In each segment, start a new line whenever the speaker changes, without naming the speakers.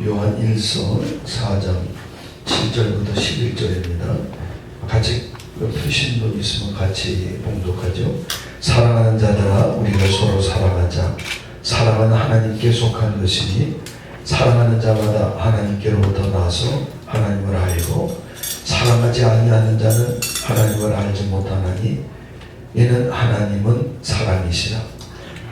요한 1서 4장 7절부터 11절입니다. 같이 푸신 분 있으면 같이 봉독하죠. 사랑하는 자들아 우리가 서로 사랑하자. 사랑은 하나님께 속한 것이니 사랑하는 자마다 하나님께로부터 나서 하나님을 알고 사랑하지 아니하는 자는 하나님을 알지 못하나니 이는 하나님은 사랑이시라.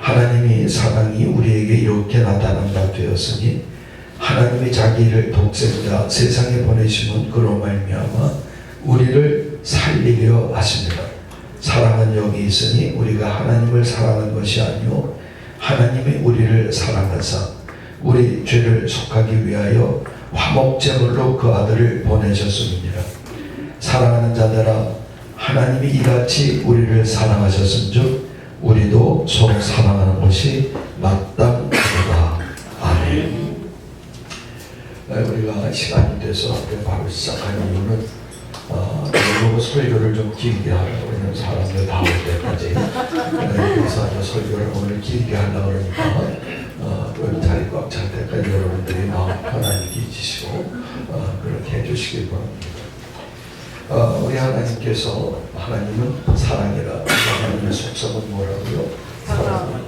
하나님이 사랑이 우리에게 이렇게 나타난 바 되었으니 하나님이 자기를 독생자 세상에 보내심은 그로 말미암아 우리를 살리려 하십니다. 사랑은 여기 있으니 우리가 하나님을 사랑한 것이 아니요 하나님이 우리를 사랑하사 우리 죄를 속하기 위하여 화목제물로 그 아들을 보내셨음이니라. 사랑하는 자들아 하나님이 이같이 우리를 사랑하셨은즉 우리도 서로 사랑하는 것이 마땅하다. 아멘. 우리가 시간이 돼서 바로 시작하는 이유는 여러분 설교를 좀 길게 하려고 그러는 사람들 다 올 때까지 그래서 설교를 오늘 길게 하려고 그러니까 자리 꽉 찰 때까지 여러분들이 마음 편안히 계시고 그렇게 해주시기 바랍니다. 우리 하나님께서 하나님은 사랑이라. 하나님의 속성은 뭐라고요? 사랑.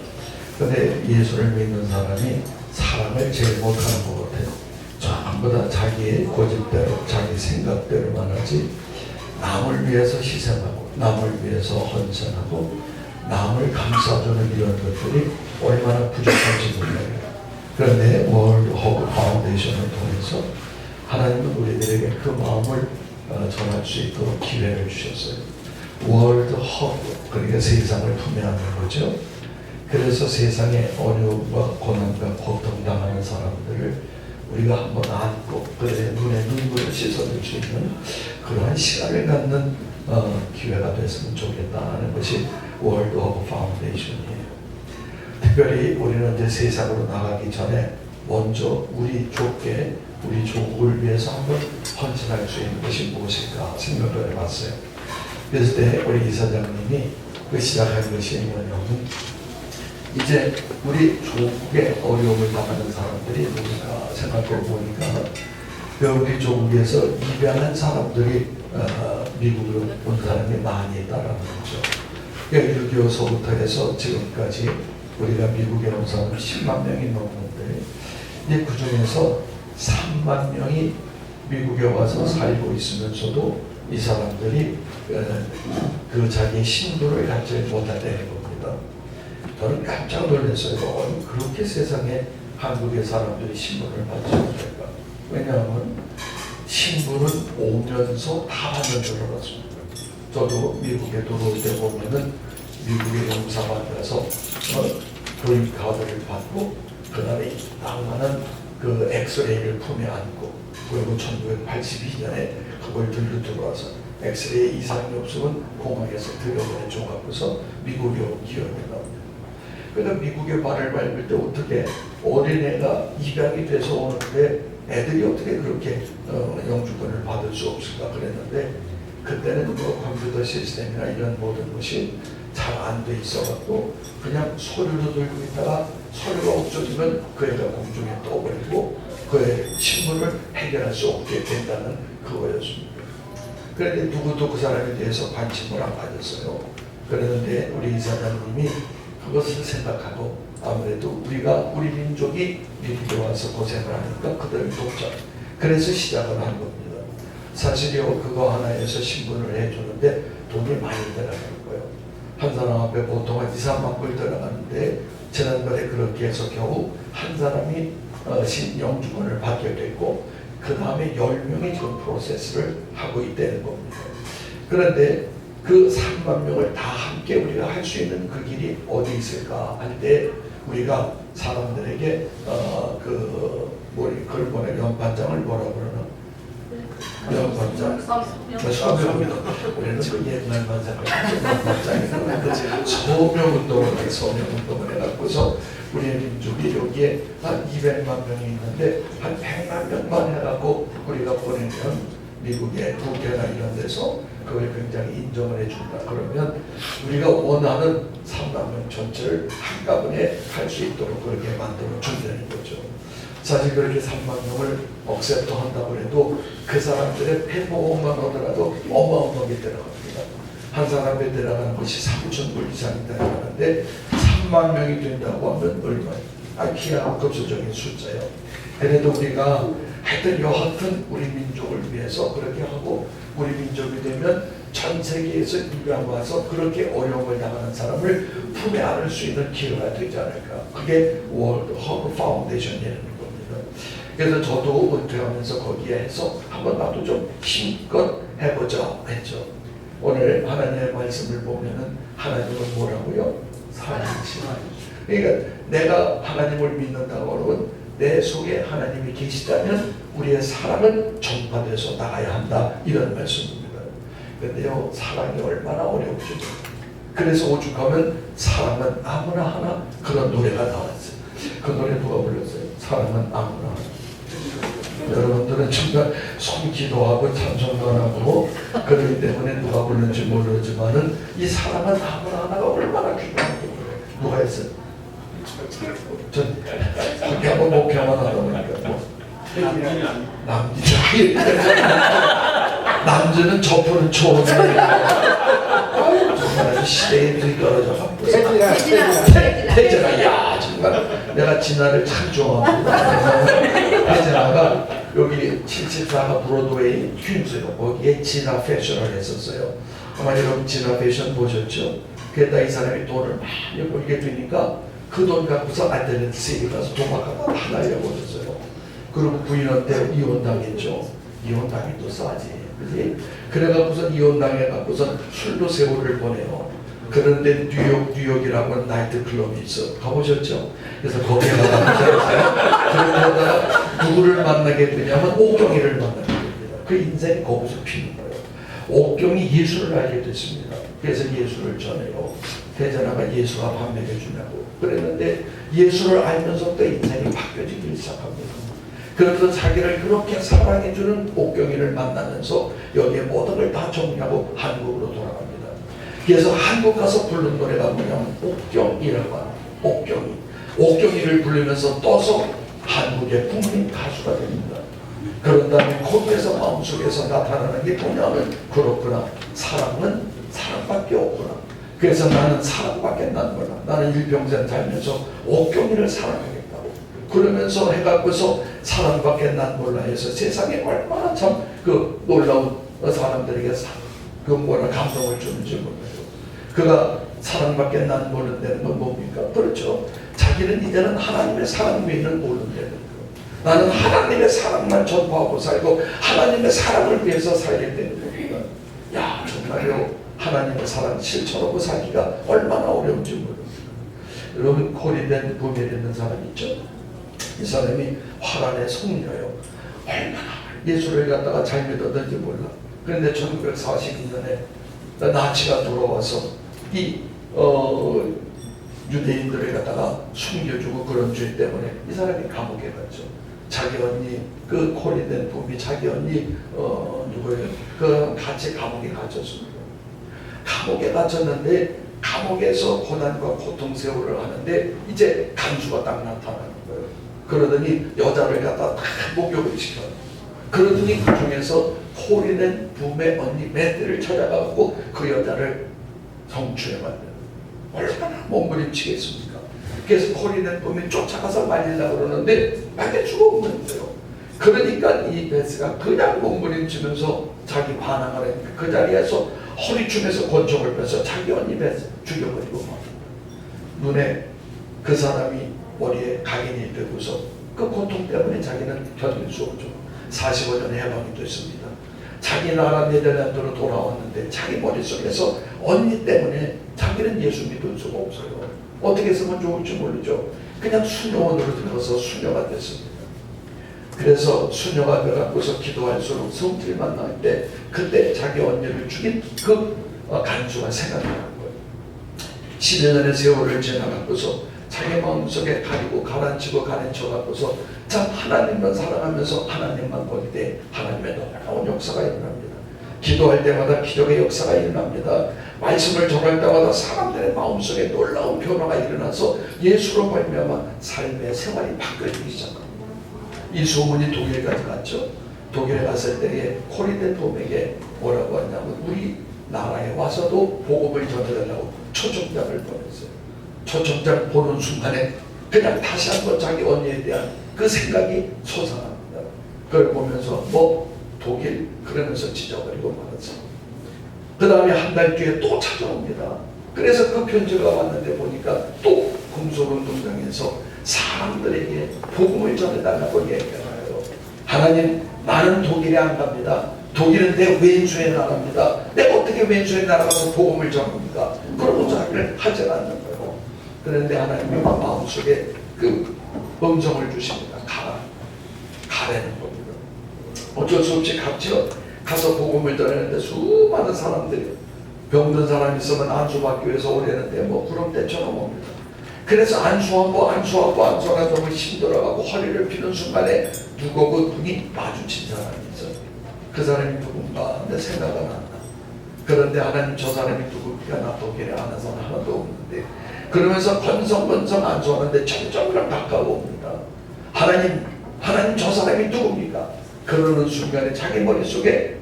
그런데 예수를 믿는 사람이 사랑을 제일 못하는 것 같아요. 전부 다 자기의 고집대로 자기 생각대로만 하지 남을 위해서 희생하고 남을 위해서 헌신하고 남을 감싸주는 이런 것들이 얼마나 부족한지 몰라요. 그런데 월드 허브 파운데이션을 통해서 하나님은 우리들에게 그 마음을 전할 수 있도록 기회를 주셨어요. 월드 허브, 그러니까 세상을 품에 안는 거죠. 그래서 세상에 어려움과 고난과 고통당하는 사람들을 우리가 한번 안고 그들의 눈에 눈물을 씻어줄 수 있는 그러한 시간을 갖는 기회가 됐으면 좋겠다는 것이 월드 오브 파운데이션이에요. 특별히 우리는 이제 세상으로 나가기 전에 먼저 우리 족계, 우리 조국을 위해서 한번 헌신할 수 있는 것이 무엇일까 생각을 해봤어요. 그래서 때 우리 이사장님이 그 시작한 것이 뭐냐면 이제 우리 조국의 어려움을 당하는 사람들이 누군가 생각해 보니까 우리 조국에서 입양한 사람들이 미국으로 온 사람이 많이 있다라는 거죠. 6.25부터 해서 지금까지 우리가 미국에 온 사람이 10만 명이 넘는데 이제 그 중에서 3만 명이 미국에 와서 살고 있으면서도 이 사람들이 그 자기의 신분을 갖지 못한다는 겁니다. 저는 깜짝 놀랐어요. 그렇게 세상에 한국의 사람들이 신분을 받지 못할까? 왜냐하면 신분은 오면서 다 받는 줄 알았습니다. 저도 미국에 들어올 때 보면은 미국의 영사관에서 그린 카드를 받고 그 다음에 낭만한 그 엑스레이를 품에 안고 그리고 1982년에 그걸 들고 들어와서 엑스레이 이상이 없으면 공항에서 들여보내줘 갖고서 미국에 온 기억이 납니다. 그러니까 미국에 발을 밟을 때 어떻게 어린애가 입양이 돼서 오는데 애들이 어떻게 그렇게 영주권을 받을 수 없을까 그랬는데 그때는 뭐 컴퓨터 시스템이나 이런 모든 것이 잘 안 돼 있어갖고 그냥 서류로 들고 있다가 서류가 없어지면 그 애가 공중에 떠버리고 그 애 신분을 해결할 수 없게 된다는 그거였습니다. 그런데 누구도 그 사람에 대해서 관심을 안 가졌어요. 그랬는데 우리 이사장님이 그것을 생각하고 아무래도 우리 민족이 미국에 와서 고생을 하니까 그들을 돕자. 그래서 시작을 한 겁니다. 사실요 그거 하나에서 신분을 해주는데 돈이 많이 들어가는 거예요. 한 사람 앞에 보통 한 2, 3만 불 들어가는데 지난번에 그렇게 해서 겨우 한 사람이 영주권을 받게 됐고 그 다음에 10명이 지금 프로세스를 하고 있다는 겁니다. 그런데 그 3만 명을 다 함께 우리가 할 수 있는 그 길이 어디 있을까 할 때 우리가 사람들에게 그걸 보내 연반장을 뭐라고 그러나? 연반장. 서명입니다. 우리는 그 옛날만 생각하면 서명운동을 해 서명운동을 해갖고서 우리의 민족이 여기에 한 200만 명이 있는데 한 100만 명만 해갖고 우리가 보내면 미국의 국회나 이런 데서 그걸 굉장히 인정을 해준다. 그러면 우리가 원하는 3만 명 전체를 한꺼번에 할 수 있도록 그렇게 만들어 준다는 거죠. 사실 그렇게 3만 명을 억셉트 한다고 해도 그 사람들의 회복만 하더라도 어마어마하게 들어갑니다. 한 사람에 들어가는 것이 3,000불 이상이 들어가는데 3만 명이 된다고 하면 얼마예요? 기하급수적인 숫자예요. 그래도 우리가 하여튼 여하튼 우리 민족을 위해서 그렇게 하고 우리 민족이 되면 전 세계에서 이방 와서 그렇게 어려움을 당하는 사람을 품에 안을 수 있는 기회가 되지 않을까. 그게 월드 허브 파운데이션이라는 겁니다. 그래서 저도 은퇴하면서 거기에 해서 한번 나도 좀 힘껏 해보자 했죠. 오늘 하나님의 말씀을 보면은 하나님은 뭐라고요? 살아계시다. 그러니까 내가 하나님을 믿는다고 하면 내 속에 하나님이 계시다면 우리의 사랑은 전파돼서 나가야 한다, 이런 말씀입니다. 그런데요, 사랑이 얼마나 어려우시죠. 그래서 오죽하면 사랑은 아무나 하나, 그런 노래가 나왔어요. 그 노래 누가 불렀어요? 사랑은 아무나 하나. 여러분들은 정말 손기도하고 찬송도 하고 그렇기 때문에 누가 부르는지 모르지만은 이 사랑은 아무나 하나가 얼마나 귀한지 누가 했어요? 전 그렇게 한번 목회만 하다 보니까 남자는 저푸른 초원에 정말 시대에 뒤떨어져 갖고 태진아, 야 정말 내가 진아를 참 좋아합니다. 태진아가 여기 774 브로드웨이 퀸즈요, 거기에 진아 패션을 했었어요. 아마 여러분 진아 패션 보셨죠? 그랬다 이 사람이 돈을 많이 벌게 되니까 그 돈 갖고서 아틀란티스에 가서 도박하다 다 날려버렸어요. 그리고 부인한테 이혼당했죠. 이혼당이 또 싸지, 그지? 그래갖고서 이혼당해갖고서 술도 세월을 보내요. 그런데 뉴욕이라고 하는 나이트클럽이 있어. 가보셨죠? 그래서 거기에 가서 그러다가 누구를 만나게 되냐면 옥경이를 만나게 됩니다. 그 인생이 거기서 피는 거예요. 옥경이 예수를 알게 됐습니다. 그래서 예수를 전해요. 대전아가 예수가 밥 먹여주냐고 그랬는데 예수를 알면서부터 인생이 바뀌어지기 시작합니다. 그래서 자기를 그렇게 사랑해주는 옥경이를 만나면서 여기에 모든 걸 다 정리하고 한국으로 돌아갑니다. 그래서 한국 가서 부른 노래가 뭐냐면 옥경이라고 하는 옥경이를 부르면서 떠서 한국의 국민 가수가 됩니다. 그런 다음에 거기에서 마음속에서 나타나는 게 뭐냐면 그렇구나, 사랑은 사랑밖에 없구나. 그래서 나는 사랑밖에 난 몰라. 나는 일평생 살면서 옥경이를 사랑하겠다고 그러면서 해갖고서 사랑밖에 난 몰라 해서 세상에 얼마나 참 그 놀라운 사람들에게 감동을 주는지 몰라요. 그가 사랑밖에 난 모른다는 건 뭡니까? 그렇죠. 자기는 이제는 하나님의 사랑 외에는 모른다는 거. 나는 하나님의 사랑만 전파하고 살고 하나님의 사랑을 위해서 살게 되는 겁니다. 야, 정말요. 하나님의 사랑 실천하고 살기가 얼마나 어려운지 모릅니다. 여러분, 코리덴 부메 있는 사람 있죠? 이 사람이 화란의 성녀예요. 얼마나 예수를 갖다가 잘 믿었는지 몰라. 그런데 1942년에 나치가 들어와서 이 유대인들을 갖다가 숨겨주고 그런 죄 때문에 이 사람이 감옥에 갔죠. 자기 언니, 그 코리덴 부메 자기 언니 누구예요? 그 같이 감옥에 갇혔습니다. 감옥에 갇혔는데 감옥에서 고난과 고통 세월을 하는데 이제 간수가 딱 나타나는 거예요. 그러더니 여자를 갖다 다 목욕을 시켜요. 그러더니 그 중에서 코리덴 부메 언니 메드를 찾아가고 그 여자를 성추에 만드는, 얼마나 몸부림치겠습니까? 그래서 코리덴 부메 쫓아가서 말리려고 그러는데 말려 죽어오는 거예요. 그러니까 이 베스가 그냥 몸부림치면서 자기 반항을 했는데 그 자리에서 허리춤에서 권총을 빼서 자기 언니 베스 죽여버리고 막 눈에 그 사람이 머리에 각인이 되고서 그 고통 때문에 자기는 견딜 수 없죠. 45년 해방이 됐습니다. 자기 나라 네덜란드로 돌아왔는데 자기 머릿속에서 언니 때문에 자기는 예수 믿을 수가 없어요. 어떻게 쓰면 좋을지 모르죠. 그냥 수녀원으로 들어서 수녀가 됐습니다. 그래서 수녀가 되어갖고서 기도할수록 성질이 만날 때 그때 자기 언니를 죽인 그 간수가 생각나는 거예요. 10여년의 세월을 지나갖고서 자기 마음속에 가리고 가라앉히고 가라앉혀갖고서 참 하나님만 사랑하면서 하나님만 볼 때 하나님의 놀라운 역사가 일어납니다. 기도할 때마다 기적의 역사가 일어납니다. 말씀을 전할 때마다 사람들의 마음속에 놀라운 변화가 일어나서 예수로 말미암아 삶의 생활이 바뀌어지기 시작합니다. 이 소문이 독일까지 갔죠. 독일에 갔을 때에 코리대 도맥에 뭐라고 하냐면 우리 나라에 와서도 복음을 전해달라고 초청장을 보냈어요. 초청장 보는 순간에 그냥 다시 한번 자기 언니에 대한 그 생각이 솟아납니다. 그걸 보면서 뭐 독일 그러면서 찢어버리고 말았어요. 그 다음에 한 달 뒤에 또 찾아옵니다. 그래서 그 편지가 왔는데 보니까 또 공소운동장에서 사람들에게 복음을 전해달라고 얘기해요. 하나님, 나는 독일에 안 갑니다. 독일은 내 왼수의 나라입니다. 내가 어떻게 왼수의 나라 가서 복음을 전합니까? 그러고 자기를 하지 않는 거예요. 그런데 하나님이 마음속에 그 음성을 주십니다. 가라는 겁니다. 어쩔 수 없이 갔죠. 가서 복음을 전하는데 수많은 사람들이 병든 사람이 있으면 안수받기 위해서 오려는데 뭐 구름대처럼 옵니다. 그래서 안수하고 너무 힘들어가고 허리를 피는 순간에 누구 그 눈이 마주친 사람이 있어요. 그 사람이 누군가 내 생각은 안 나. 그런데 하나님 저 사람이 누구니까 나 독일에 아는 사람 하나도 없는데 그러면서 건성건성 안수하는데 점점 가까워옵니다. 하나님 저 사람이 누굽니까? 그러는 순간에 자기 머릿속에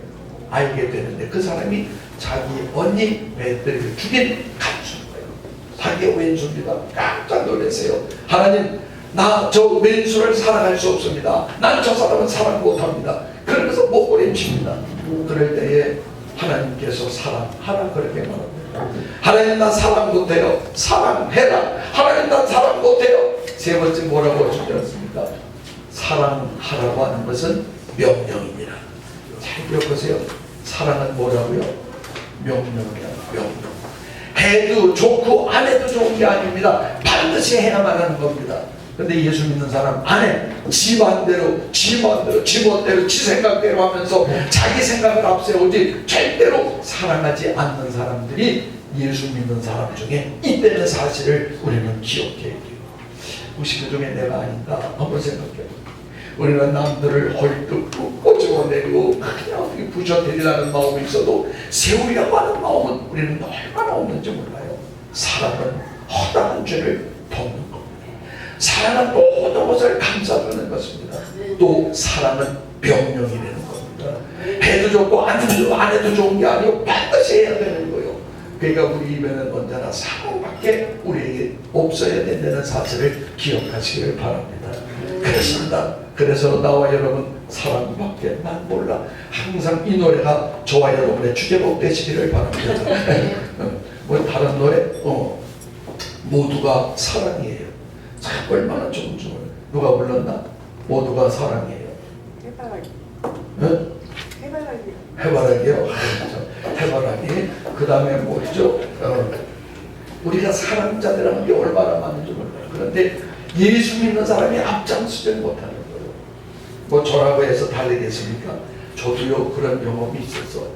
알게 되는데 그 사람이 자기 언니 맷들을 죽인 간수인 거예요. 자기의 왼수입니다. 깜짝 놀랐어요. 하나님, 나 저 왼수를 사랑할 수 없습니다. 난 저 사람은 사랑 못합니다. 그러면서 목부림칩니다. 그럴 때에 하나님께서 사랑하라 그렇게 말합니다. 하나님, 나 사랑 못해요. 사랑해라. 하나님, 나 사랑 못해요. 세 번째 뭐라고 하셨습니까? 사랑하라고 하는 것은 명령입니다. 잘 기억하세요. 사랑은 뭐라고요? 명령이야. 명령. 해도 좋고 안 해도 좋은 게 아닙니다. 반드시 해야만 하는 겁니다. 근데 예수 믿는 사람 안 해. 지 맘대로, 지 멋대로, 지 생각대로 하면서 자기 생각을 앞세우지 절대로 사랑하지 않는 사람들이 예수 믿는 사람 중에 있다는 사실을 우리는 기억해야 돼요. 혹시 그 중에 내가 아닌가 한번 생각해요. 우리는 남들을 헐뜯고 꼬집어내고 그냥 어떻게 부셔뜨리려는 마음이 있어도 세우려고 하는 마음은 우리는 얼마나 없는지 몰라요. 사랑은 허다한 죄를 덮는 겁니다. 사랑은 모든 것을 감싸주는 것입니다. 또 사랑은 명령이라는 겁니다. 해도 좋고 안 해도 좋은 게 아니고 반드시 해야 되는 거예요. 그러니까 우리 입에는 언제나 사랑밖에 우리에게 없어야 된다는 사실을 기억하시길 바랍니다. 그렇습니다. 그래서 나와 여러분 사랑밖에 난 몰라. 항상 이 노래가 저와 여러분의 주제곡 되시기를 바랍니다. 뭐 다른 노래? 모두가 사랑이에요. 참 얼마나 좋은 줄 누가 불렀나? 모두가 사랑이에요.
해바라기.
응?
해바라기.
해바라기요? 해바라기. 그 다음에 뭐죠? 우리가 사랑자들하는 게 얼마나 많은지 몰라요. 그런데 예수 믿는 사람이 앞장서지 못하는 거예요. 뭐 저라고 해서 달리겠습니까? 저도요 그런 경험이 있어서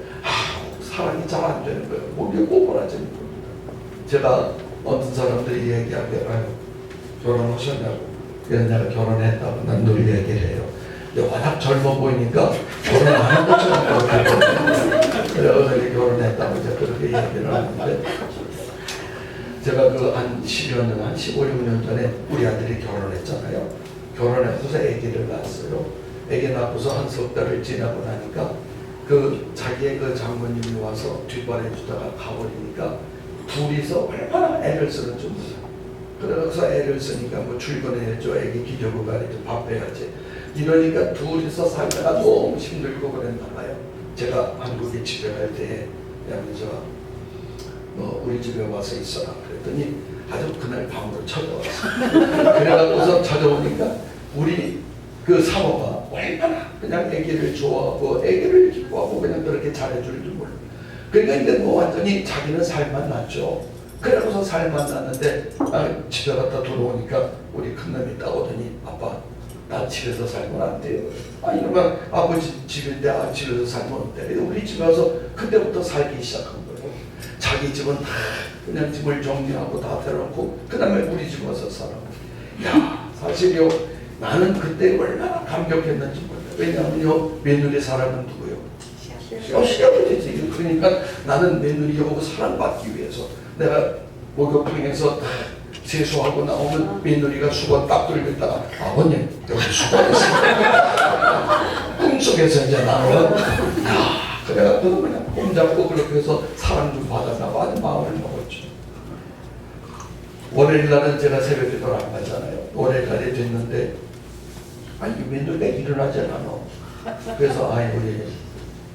사랑이 잘 안 되는 거예요. 목이 꼬부라지는 겁니다. 제가 어떤 사람들이 얘기하게 결혼하셨냐고. 그래서 내가 결혼했다고 난 늘 얘기를 해요. 근데 워낙 젊어 보이니까 결혼 안 한 것처럼 그렇게 그래서 결혼했다고 이제 그렇게 얘기를 하는데 제가 그 한 10여 년, 한 15, 16년 전에 우리 아들이 결혼했잖아요. 결혼해서 아기를 낳았어요. 아기 낳고서 한 석 달을 지나고 나니까 그 자기의 그 장모님이 와서 뒷발에 주다가 가버리니까 둘이서 얼마나 애를 쓰는지 몰라요. 그래서 애를 쓰니까 뭐 출근해야죠. 애기 기저귀 가리죠. 밥 해야지. 이러니까 둘이서 살다가 너무 힘들고 그랬나 봐요. 제가 한국에 집에 갈 때 야면서 우리 집에 와서 있어라 그랬더니 아주 그날 밤으로 찾아왔어. 그래갖고서 찾아오니까 우리 그 사모가 얼마나 그냥 아기를 좋아하고 아기를 기뻐하고 그냥 그렇게 잘해줄 줄 몰라. 그러니까 이제 뭐 완전히 자기는 살만 났죠. 그래서 살만 났는데 집에 갔다 돌아오니까 우리 큰놈이 따오더니 아빠 나 집에서 살면 안 돼요. 이러면 아버지 집인데 집에서 살면 어때? 우리 집에 와서 그때부터 살기 시작한 거예요. 자기 집은 다 그냥 집을 정리하고 다 데려놓고 그 다음에 우리 집 와서 살아. 야 사실요 나는 그때 얼마나 감격했는지 몰라요. 왜냐하면요 며느리 사랑은 누구요? 시아버지지. 그러니까 나는 며느리하고 사랑받기 위해서 내가 목욕탕에서 다 세수하고 나오면 며느리가 수건 딱 들고 있다가 아버님 여기 수건 있습니다. 꿈속에서 이제 나는 그래가지고 그냥 꼼 잡고 그렇게 해서 사랑 좀 받았나 봐. 아주 마음을 먹었죠. 월요일날은 제가 새벽에 안 가잖아요. 월요일날이 됐는데 아니 며느리가 일어나지 않아. 그래서 우리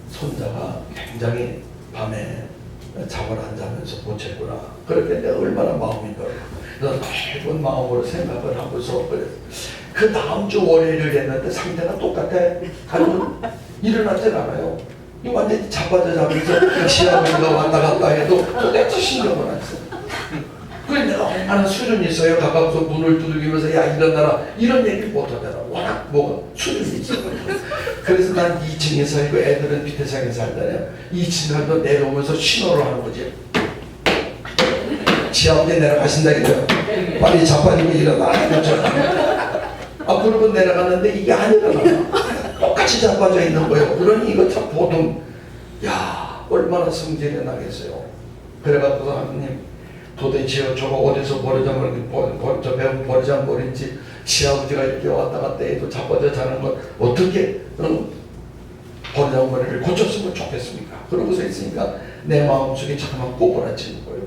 손자가 굉장히 밤에 잠을 안 자면서 보채구나. 그렇게 내가 얼마나 마음이 걸려. 그래서 넓은 마음으로 생각을 하고서 그 다음 주 월요일을 했는데 상태가 똑같아. 가면 일어나질 않아요. 이 완전히 자빠져 자면서 시아버지가 왔다 갔다 해도 도대체 신경을 안 써. 그래 내가 얼마나 수준이 있어요. 가까워서 문을 두들기면서 야 일어나라 이런 얘기를 못하잖아. 워낙 뭐가 수준이 있어. 그래서 난 2층에 살고 애들은 밑에 상에 살잖아요. 2층 가서 내려오면서 신호를 하는 거지. 시아버지 내려가신다 이거야. 빨리 자빠지고 일어나. 그러고 내려갔는데 이게 안 일어나. 똑같이 자빠져 있는 거예요. 그러니 이거 참 보통 야 얼마나 성질이 나겠어요. 그래가지고 하나님 도대체 저거 어디서 저 배운 버리장머리인지 시아버지가 이렇게 왔다 갔다 해도 자빠져 자는 건 어떻게 버리장머리를 고쳤으면 좋겠습니까? 그러고서 있으니까 내 마음속에 잠깐만 꼬부라지는 거예요.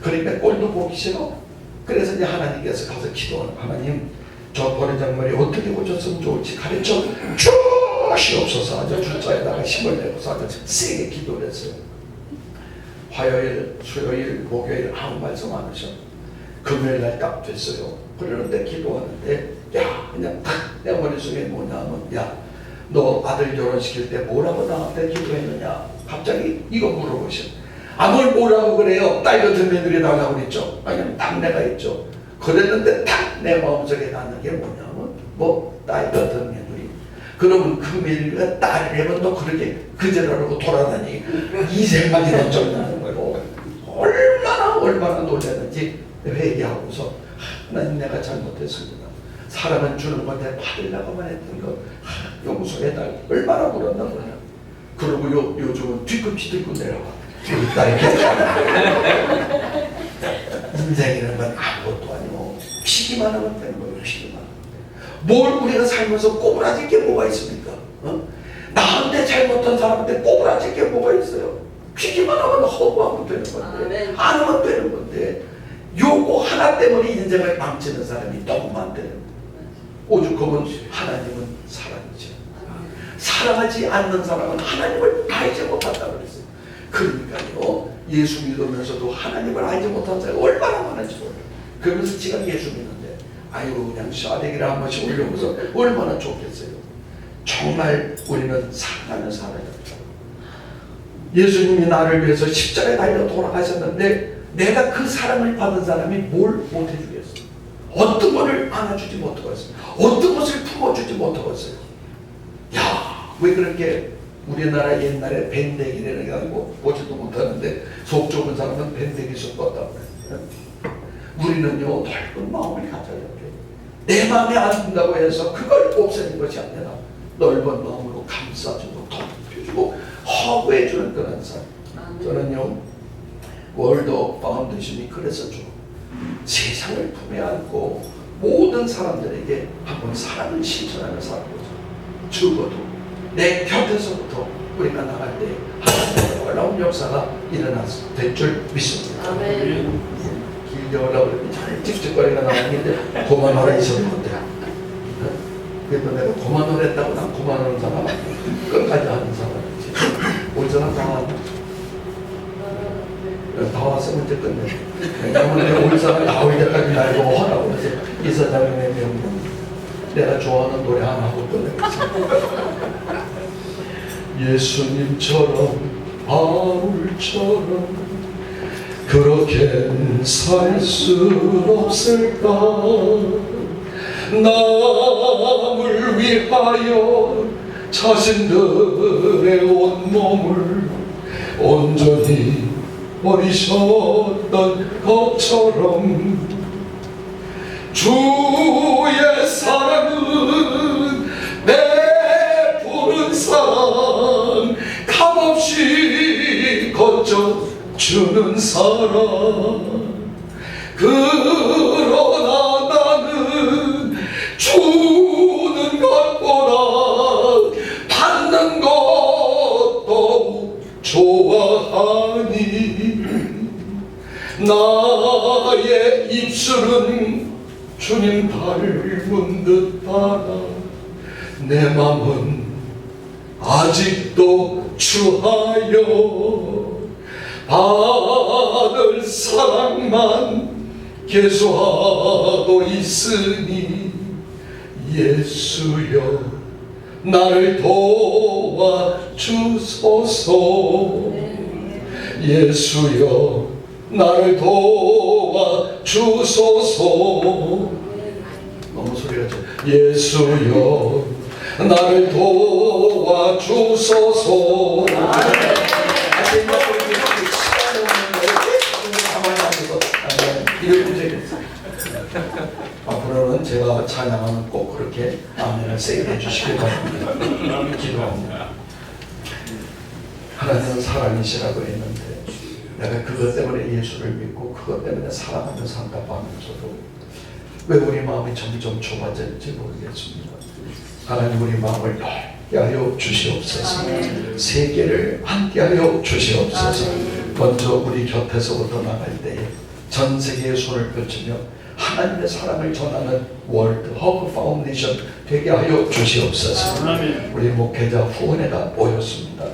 그러니까 꼴도 보기 싫어. 그래서 이제 하나님께서 가서 기도하는 하나님 저 버리장머리 어떻게 고쳤으면 좋을지 가르쳐 주시옵소서. 아주 줄자에다가 힘을 내고서 아주 세게 기도를 했어요. 화요일, 수요일, 목요일 아무 말씀 안 하셔. 금요일 날 딱 됐어요. 그러는데 기도하는데 그냥 탁 내 머릿속에 뭐냐면 너 아들 결혼시킬 때 뭐라고 나한테 기도했느냐. 갑자기 이거 물어보셔. 뭘 뭐라고 그래요. 딸 같은 며느리 달라고 그랬죠. 아니면 딱 내가 했죠. 그랬는데 딱 내 마음속에 나는 게 뭐냐면 딸 같은 며느리. 그러면 그 며느리가 딸이라면 너 그렇게 그제라고 돌아다니 이 생각이 먼저 나는 거예요. 얼마나 놀랐는지 회개하고서 하나님 내가 잘못했습니다. 사랑은 주는 건데 받으려고만 했던 거 용서해 달 얼마나 물었나 보냐. 그러고 요즘은 뒤꿈치 내려가. 인생이라는 건 아무것도 아니고 피기만 하면 되는 거예요. 피기만. 뭘 우리가 살면서 꼬부라질 게 뭐가 있습니까? 나한테 잘못한 사람한테 꼬부라질 게 뭐가 있어요? 피기만 하면 허구하면 되는 건데 안 하면 되는 건데 요거 하나 때문에 인생을 망치는 사람이 너무 많대요. 오죽하면 하나님은 사랑이죠. 사랑하지 않는 사람은 하나님을 알지 못한다고 그랬어요. 그러니까요 예수 믿으면서도 하나님을 알지 못한 사람이 얼마나 많은지 몰라요. 그러면서 지금 예수 믿는데 그냥 샤대기를 한 번씩 올려보면서 얼마나 좋겠어요. 정말 우리는 사랑하는 사람이었죠. 예수님이 나를 위해서 십자가에 달려 돌아가셨는데 내가 그 사랑을 받은 사람이 뭘 못해주겠어요. 어떤 것을 안아주지 못하겠어요. 어떤 것을 품어주지 못하겠어요. 왜 그렇게 우리나라 옛날에 밴댕이라는 게 아니고 보지도 못하는데 속 좁은 사람은 밴댕이 속 껐다고 그래요. 우리는요 넓은 마음을 가져야 돼요. 내 마음에 안 든다고 해서 그걸 없애는 것이 아니라 넓은 마음으로 감싸주고 덮여주고 허구해주는 그런 사람. 저는요 월드 파운데이션이 그래서죠. 세상을 품에 안고 모든 사람들에게 한번 사랑을 실천하는 사람이죠. 죽어도 내 곁에서부터 우리가 나갈 때 하나님의 놀라운 역사가 될 줄 믿습니다.
아멘.
길게 올라오고 잘 찝찝거리가 나왔는데 고만하라 있었는 건데 그래도 내가 고만을 했다고 난 고만하는 사람 끝까지 하는 사람이지. 올 사람 다 왔으면 이제 끝내. 왜냐면 올 사람 다 올 때까지 날 보고 하라고 해서 이사장님의 명령 내가 좋아하는 노래 하나 하고 끝내겠습니다. 예수님처럼 바울처럼 그렇게 살 수 없을까. 남을 위하여 자신들의 온몸을 온전히 버리셨던 것처럼 주의 사랑은 베푸는 사랑 값없이 거쳐주는 사랑 그 나의 입술은 주님 닮은 듯하나 내 맘은 아직도 추하여 받을 사랑만 계속하고 있으니 예수여 나를 도와주소서. 예수여 나를 도와주소서. 너무 소리가 좀. 예수여 나를 도와주소서. 앞으로는 제가 찬양하면 꼭 그렇게 아멘을 세게 해주시길 바랍니다. 기도합니다. 하나님은 사랑이시라고 했는데 내가 그것 때문에 예수를 믿고 그것 때문에 사랑하며 산다하면서도 왜 우리 마음이 점점 좁아질지 모르겠습니다. 하나님 우리 마음을 넓게 하여 주시옵소서. 세계를 함께 하여 주시옵소서. 먼저 우리 곁에서부터 나갈 때에 전 세계에 손을 펼치며 하나님의 사랑을 전하는 월드 허브 파운데이션 되게 하여 주시옵소서. 우리 목회자 후원회가 모였습니다.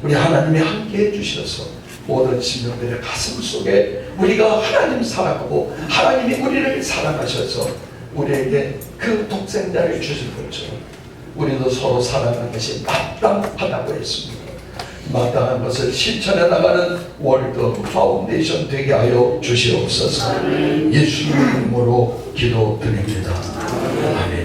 우리 하나님이 함께 해주셔서 모든 신령들의 가슴 속에 우리가 하나님 사랑하고 하나님이 우리를 사랑하셔서 우리에게 그 독생자를 주실 것처럼 우리도 서로 사랑하는 것이 마땅하다고 했습니다. 마땅한 것을 실천해 나가는 월드 파운데이션 되게 하여 주시옵소서. 예수님의 이름으로 기도드립니다. 아멘.